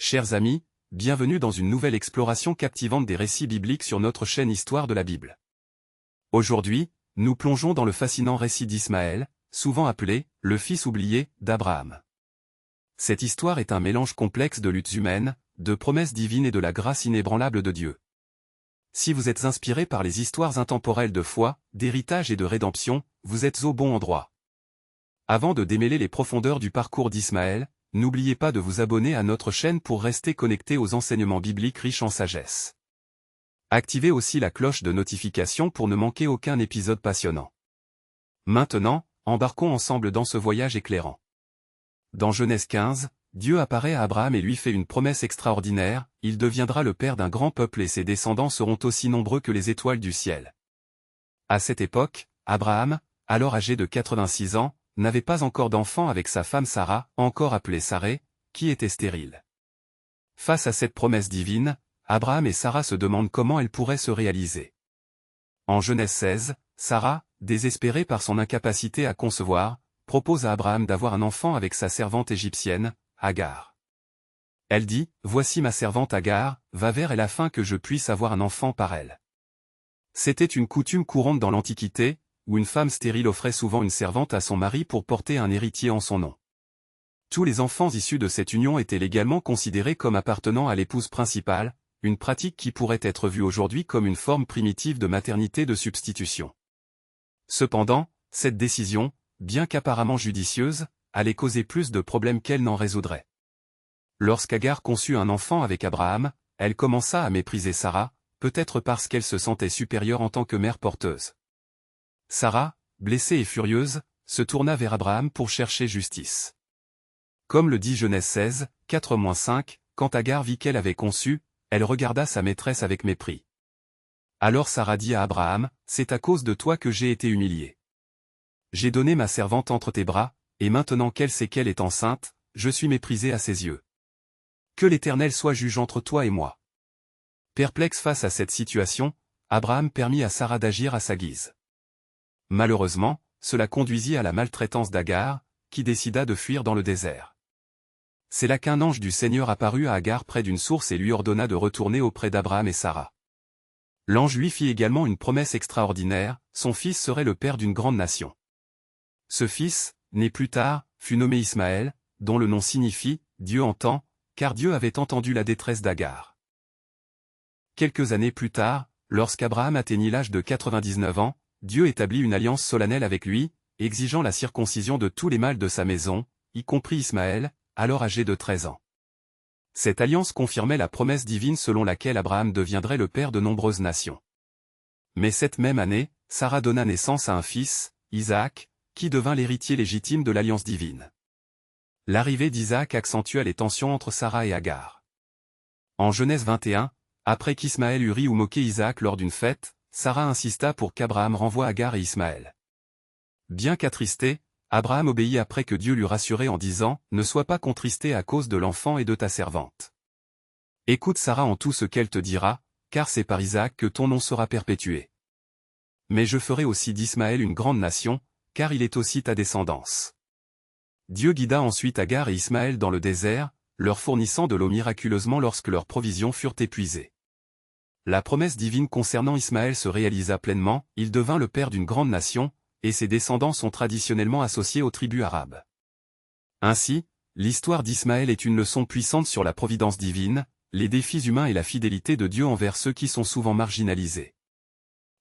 Chers amis, bienvenue dans une nouvelle exploration captivante des récits bibliques sur notre chaîne Histoire de la Bible. Aujourd'hui, nous plongeons dans le fascinant récit d'Ismaël, souvent appelé « le fils oublié » d'Abraham. Cette histoire est un mélange complexe de luttes humaines, de promesses divines et de la grâce inébranlable de Dieu. Si vous êtes inspiré par les histoires intemporelles de foi, d'héritage et de rédemption, vous êtes au bon endroit. Avant de démêler les profondeurs du parcours d'Ismaël, n'oubliez pas de vous abonner à notre chaîne pour rester connecté aux enseignements bibliques riches en sagesse. Activez aussi la cloche de notification pour ne manquer aucun épisode passionnant. Maintenant, embarquons ensemble dans ce voyage éclairant. Dans Genèse 15, Dieu apparaît à Abraham et lui fait une promesse extraordinaire, il deviendra le père d'un grand peuple et ses descendants seront aussi nombreux que les étoiles du ciel. À cette époque, Abraham, alors âgé de 86 ans, n'avait pas encore d'enfant avec sa femme Sarah, encore appelée Sarée, qui était stérile. Face à cette promesse divine, Abraham et Sarah se demandent comment elle pourrait se réaliser. En Genèse 16, Sarah, désespérée par son incapacité à concevoir, propose à Abraham d'avoir un enfant avec sa servante égyptienne, Agar. Elle dit, « Voici ma servante Agar, va vers elle afin que je puisse avoir un enfant par elle. » C'était une coutume courante dans l'Antiquité, où une femme stérile offrait souvent une servante à son mari pour porter un héritier en son nom. Tous les enfants issus de cette union étaient légalement considérés comme appartenant à l'épouse principale, une pratique qui pourrait être vue aujourd'hui comme une forme primitive de maternité de substitution. Cependant, cette décision, bien qu'apparemment judicieuse, allait causer plus de problèmes qu'elle n'en résoudrait. Lorsqu'Agar conçut un enfant avec Abraham, elle commença à mépriser Sarah, peut-être parce qu'elle se sentait supérieure en tant que mère porteuse. Sarah, blessée et furieuse, se tourna vers Abraham pour chercher justice. Comme le dit Genèse 16, 4-5, quand Agar vit qu'elle avait conçu, elle regarda sa maîtresse avec mépris. Alors Sarah dit à Abraham, « C'est à cause de toi que j'ai été humiliée. J'ai donné ma servante entre tes bras, et maintenant qu'elle sait qu'elle est enceinte, je suis méprisée à ses yeux. Que l'Éternel soit juge entre toi et moi. » Perplexe face à cette situation, Abraham permit à Sarah d'agir à sa guise. Malheureusement, cela conduisit à la maltraitance d'Agar, qui décida de fuir dans le désert. C'est là qu'un ange du Seigneur apparut à Agar près d'une source et lui ordonna de retourner auprès d'Abraham et Sarah. L'ange lui fit également une promesse extraordinaire, son fils serait le père d'une grande nation. Ce fils, né plus tard, fut nommé Ismaël, dont le nom signifie « Dieu entend », car Dieu avait entendu la détresse d'Agar. Quelques années plus tard, lorsqu'Abraham atteignit l'âge de 99 ans, Dieu établit une alliance solennelle avec lui, exigeant la circoncision de tous les mâles de sa maison, y compris Ismaël, alors âgé de 13 ans. Cette alliance confirmait la promesse divine selon laquelle Abraham deviendrait le père de nombreuses nations. Mais cette même année, Sarah donna naissance à un fils, Isaac, qui devint l'héritier légitime de l'alliance divine. L'arrivée d'Isaac accentua les tensions entre Sarah et Agar. En Genèse 21, après qu'Ismaël eut ri ou moqué Isaac lors d'une fête, Sarah insista pour qu'Abraham renvoie Agar et Ismaël. Bien qu'attristé, Abraham obéit après que Dieu l'eut rassuré en disant « Ne sois pas contristé à cause de l'enfant et de ta servante. Écoute Sarah en tout ce qu'elle te dira, car c'est par Isaac que ton nom sera perpétué. Mais je ferai aussi d'Ismaël une grande nation, car il est aussi ta descendance. » Dieu guida ensuite Agar et Ismaël dans le désert, leur fournissant de l'eau miraculeusement lorsque leurs provisions furent épuisées. La promesse divine concernant Ismaël se réalisa pleinement, il devint le père d'une grande nation, et ses descendants sont traditionnellement associés aux tribus arabes. Ainsi, l'histoire d'Ismaël est une leçon puissante sur la providence divine, les défis humains et la fidélité de Dieu envers ceux qui sont souvent marginalisés.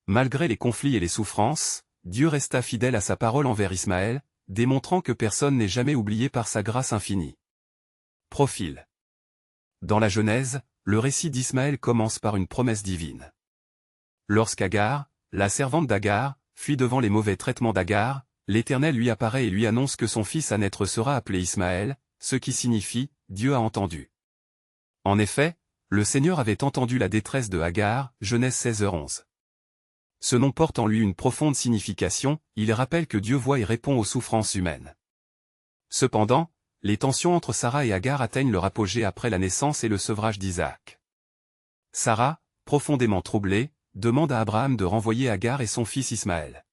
Malgré les conflits et les souffrances, Dieu resta fidèle à sa parole envers Ismaël, démontrant que personne n'est jamais oublié par sa grâce infinie. Profil. Dans la Genèse, le récit d'Ismaël commence par une promesse divine. Lorsqu'Agar, la servante d'Agar, fuit devant les mauvais traitements d'Agar, l'Éternel lui apparaît et lui annonce que son fils à naître sera appelé Ismaël, ce qui signifie « Dieu a entendu ». En effet, le Seigneur avait entendu la détresse de Agar, Genèse 16:11. Ce nom porte en lui une profonde signification, il rappelle que Dieu voit et répond aux souffrances humaines. Cependant, les tensions entre Sarah et Agar atteignent leur apogée après la naissance et le sevrage d'Isaac. Sarah, profondément troublée, demande à Abraham de renvoyer Agar et son fils Ismaël.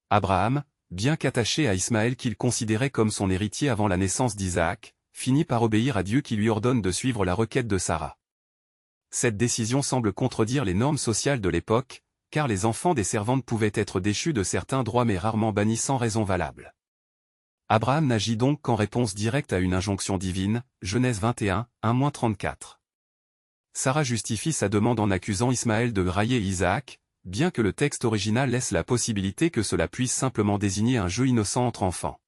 Abraham, bien qu'attaché à Ismaël qu'il considérait comme son héritier avant la naissance d'Isaac, finit par obéir à Dieu qui lui ordonne de suivre la requête de Sarah. Cette décision semble contredire les normes sociales de l'époque, car les enfants des servantes pouvaient être déchus de certains droits mais rarement bannis sans raison valable. Abraham n'agit donc qu'en réponse directe à une injonction divine, Genèse 21, 1-34. Sarah justifie sa demande en accusant Ismaël de railler Isaac, bien que le texte original laisse la possibilité que cela puisse simplement désigner un jeu innocent entre enfants.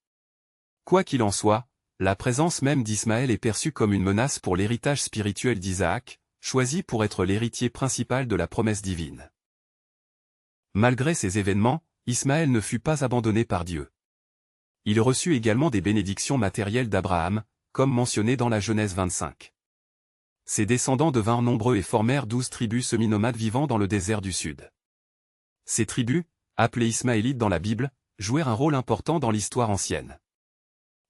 Quoi qu'il en soit, la présence même d'Ismaël est perçue comme une menace pour l'héritage spirituel d'Isaac, choisi pour être l'héritier principal de la promesse divine. Malgré ces événements, Ismaël ne fut pas abandonné par Dieu. Il reçut également des bénédictions matérielles d'Abraham, comme mentionné dans la Genèse 25. Ses descendants devinrent nombreux et formèrent 12 tribus semi-nomades vivant dans le désert du Sud. Ces tribus, appelées Ismaélites dans la Bible, jouèrent un rôle important dans l'histoire ancienne.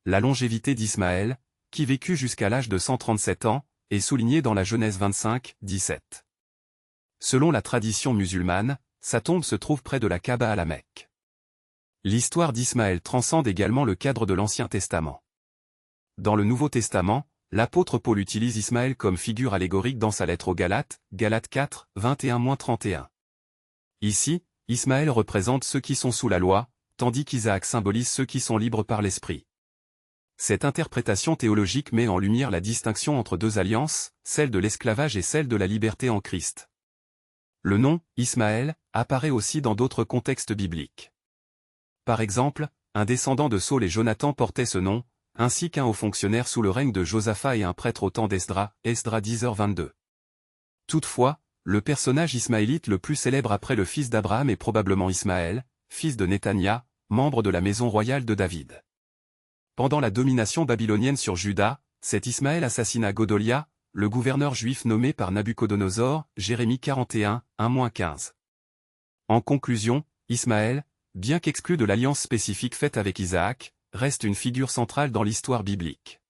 La longévité d'Ismaël, qui vécut jusqu'à l'âge de 137 ans, est soulignée dans la Genèse 25, 17. Selon la tradition musulmane, sa tombe se trouve près de la Kaaba à la Mecque. L'histoire d'Ismaël transcende également le cadre de l'Ancien Testament. Dans le Nouveau Testament, l'apôtre Paul utilise Ismaël comme figure allégorique dans sa lettre aux Galates, Galates 4, 21-31. Ici, Ismaël représente ceux qui sont sous la loi, tandis qu'Isaac symbolise ceux qui sont libres par l'Esprit. Cette interprétation théologique met en lumière la distinction entre deux alliances, celle de l'esclavage et celle de la liberté en Christ. Le nom, Ismaël, apparaît aussi dans d'autres contextes bibliques. Par exemple, un descendant de Saul et Jonathan portait ce nom, ainsi qu'un haut fonctionnaire sous le règne de Josaphat et un prêtre au temps d'Esdras, Esdras 10h22. Toutefois, le personnage ismaélite le plus célèbre après le fils d'Abraham est probablement Ismaël, fils de Néthania, membre de la maison royale de David. Pendant la domination babylonienne sur Juda, cet Ismaël assassina Godolia, le gouverneur juif nommé par Nabuchodonosor, Jérémie 41, 1-15. En conclusion, Ismaël, bien qu'exclu de l'alliance spécifique faite avec Isaac, reste une figure centrale dans l'histoire biblique.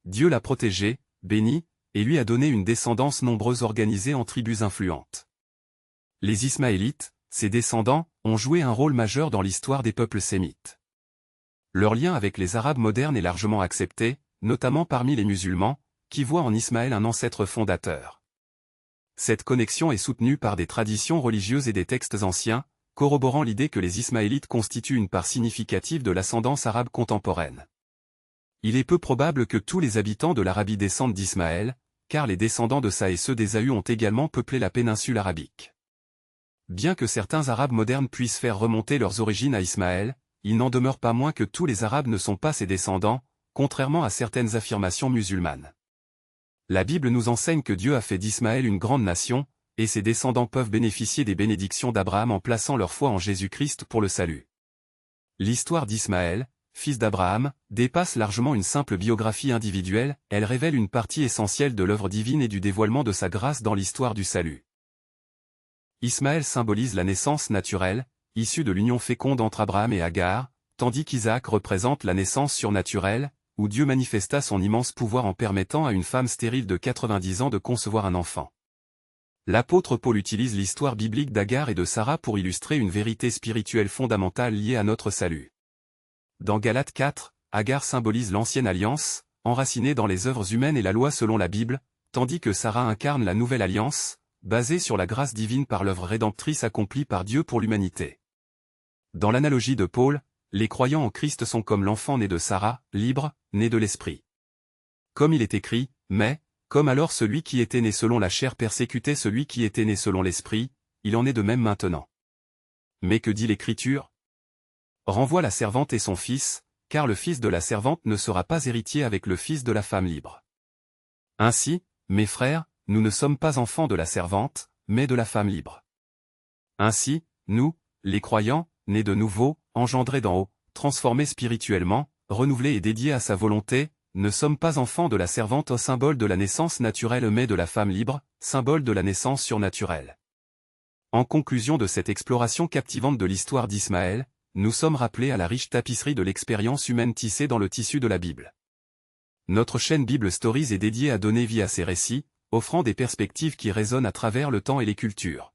Dieu l'a protégé, béni, et lui a donné une descendance nombreuse organisée en tribus influentes. Les Ismaélites, ses descendants, ont joué un rôle majeur dans l'histoire des peuples sémites. Leur lien avec les Arabes modernes est largement accepté, notamment parmi les musulmans, qui voient en Ismaël un ancêtre fondateur. Cette connexion est soutenue par des traditions religieuses et des textes anciens, corroborant l'idée que les Ismaélites constituent une part significative de l'ascendance arabe contemporaine. Il est peu probable que tous les habitants de l'Arabie descendent d'Ismaël, car les descendants de Sa et ceux d'Ésaü ont également peuplé la péninsule arabique. Bien que certains Arabes modernes puissent faire remonter leurs origines à Ismaël, il n'en demeure pas moins que tous les Arabes ne sont pas ses descendants, contrairement à certaines affirmations musulmanes. La Bible nous enseigne que Dieu a fait d'Ismaël une grande nation, et ses descendants peuvent bénéficier des bénédictions d'Abraham en plaçant leur foi en Jésus-Christ pour le salut. L'histoire d'Ismaël, fils d'Abraham, dépasse largement une simple biographie individuelle, elle révèle une partie essentielle de l'œuvre divine et du dévoilement de sa grâce dans l'histoire du salut. Ismaël symbolise la naissance naturelle, issue de l'union féconde entre Abraham et Agar, tandis qu'Isaac représente la naissance surnaturelle, où Dieu manifesta son immense pouvoir en permettant à une femme stérile de 90 ans de concevoir un enfant. L'apôtre Paul utilise l'histoire biblique d'Agar et de Sarah pour illustrer une vérité spirituelle fondamentale liée à notre salut. Dans Galates 4, Agar symbolise l'ancienne alliance, enracinée dans les œuvres humaines et la loi selon la Bible, tandis que Sarah incarne la nouvelle alliance, basée sur la grâce divine par l'œuvre rédemptrice accomplie par Dieu pour l'humanité. Dans l'analogie de Paul, les croyants en Christ sont comme l'enfant né de Sarah, libre, né de l'Esprit. Comme il est écrit, mais, comme alors celui qui était né selon la chair persécutait celui qui était né selon l'Esprit, il en est de même maintenant. Mais que dit l'Écriture ? Renvoie la servante et son fils, car le fils de la servante ne sera pas héritier avec le fils de la femme libre. Ainsi, mes frères, nous ne sommes pas enfants de la servante, mais de la femme libre. Ainsi, nous, les croyants, nés de nouveau, engendrés d'en haut, transformés spirituellement, renouvelés et dédiés à sa volonté, ne sommes pas enfants de la servante au symbole de la naissance naturelle mais de la femme libre, symbole de la naissance surnaturelle. En conclusion de cette exploration captivante de l'histoire d'Ismaël, nous sommes rappelés à la riche tapisserie de l'expérience humaine tissée dans le tissu de la Bible. Notre chaîne Bible Stories est dédiée à donner vie à ces récits, offrant des perspectives qui résonnent à travers le temps et les cultures.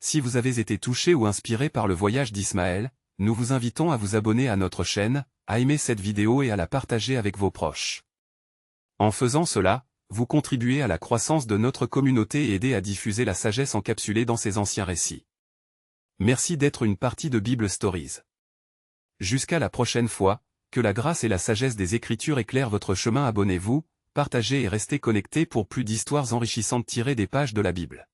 Si vous avez été touché ou inspiré par le voyage d'Ismaël, nous vous invitons à vous abonner à notre chaîne, à aimer cette vidéo et à la partager avec vos proches. En faisant cela, vous contribuez à la croissance de notre communauté et aidez à diffuser la sagesse encapsulée dans ces anciens récits. Merci d'être une partie de Bible Stories. Jusqu'à la prochaine fois, que la grâce et la sagesse des Écritures éclairent votre chemin. Abonnez-vous, partagez et restez connectés pour plus d'histoires enrichissantes tirées des pages de la Bible.